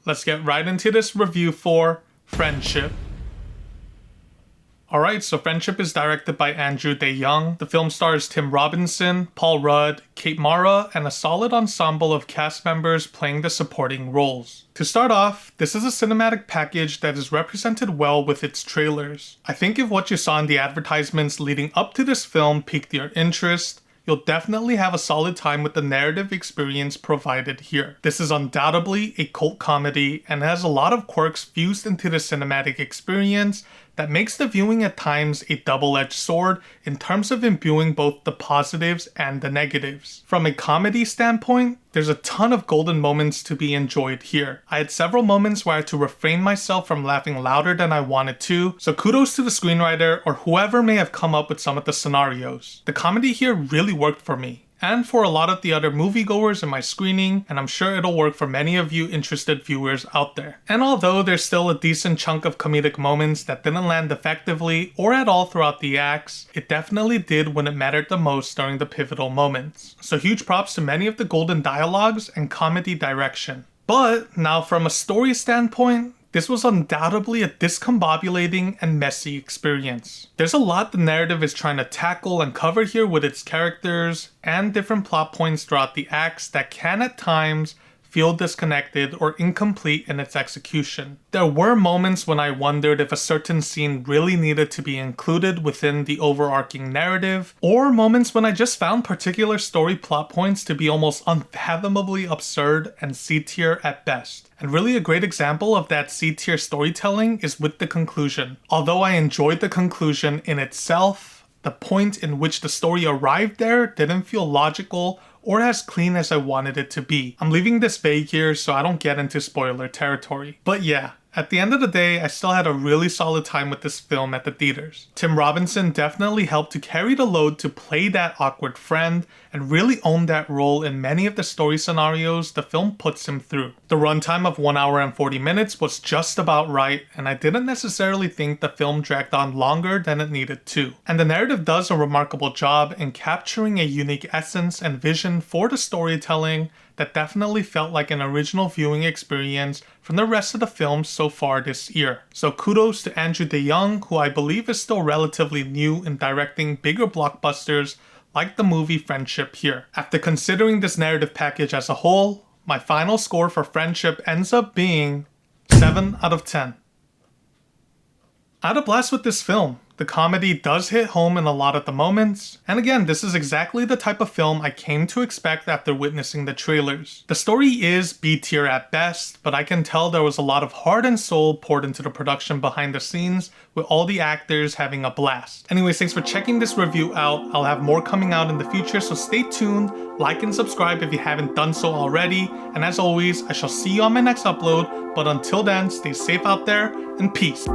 let's get right into this review for Friendship. Alright, so Friendship is directed by Andrew Dae-Young. The film stars Tim Robinson, Paul Rudd, Kate Mara, and a solid ensemble of cast members playing the supporting roles. To start off, this is a cinematic package that is represented well with its trailers. I think if what you saw in the advertisements leading up to this film piqued your interest, you'll definitely have a solid time with the narrative experience provided here. This is undoubtedly a cult comedy and has a lot of quirks fused into the cinematic experience that makes the viewing at times a double-edged sword in terms of imbuing both the positives and the negatives. From a comedy standpoint, there's a ton of golden moments to be enjoyed here. I had several moments where I had to refrain myself from laughing louder than I wanted to, so kudos to the screenwriter or whoever may have come up with some of the scenarios. The comedy here really worked for me, and for a lot of the other moviegoers in my screening, and I'm sure it'll work for many of you interested viewers out there. And although there's still a decent chunk of comedic moments that didn't land effectively or at all throughout the acts, it definitely did when it mattered the most during the pivotal moments. So huge props to many of the golden dialogues and comedy direction. But now from a story standpoint, this was undoubtedly a discombobulating and messy experience. There's a lot the narrative is trying to tackle and cover here with its characters and different plot points throughout the acts that can at times feel disconnected or incomplete in its execution. There were moments when I wondered if a certain scene really needed to be included within the overarching narrative, or moments when I just found particular story plot points to be almost unfathomably absurd and C-tier at best. And really a great example of that C-tier storytelling is with the conclusion. Although I enjoyed the conclusion in itself, the point in which the story arrived there didn't feel logical or as clean as I wanted it to be. I'm leaving this vague here so I don't get into spoiler territory. But yeah, at the end of the day, I still had a really solid time with this film at the theaters. Tim Robinson definitely helped to carry the load to play that awkward friend and really own that role in many of the story scenarios the film puts him through. The runtime of 1 hour and 40 minutes was just about right, and I didn't necessarily think the film dragged on longer than it needed to. And the narrative does a remarkable job in capturing a unique essence and vision for the storytelling that definitely felt like an original viewing experience from the rest of the films so far this year. So kudos to Andrew Dae-Young, who I believe is still relatively new in directing bigger blockbusters like the movie Friendship here. After considering this narrative package as a whole, my final score for Friendship ends up being 7 out of 10. I had a blast with this film. The comedy does hit home in a lot of the moments, and again, this is exactly the type of film I came to expect after witnessing the trailers. The story is B-tier at best, but I can tell there was a lot of heart and soul poured into the production behind the scenes, with all the actors having a blast. Anyways, thanks for checking this review out. I'll have more coming out in the future, so stay tuned, like and subscribe if you haven't done so already, and as always, I shall see you on my next upload, but until then, stay safe out there, and peace.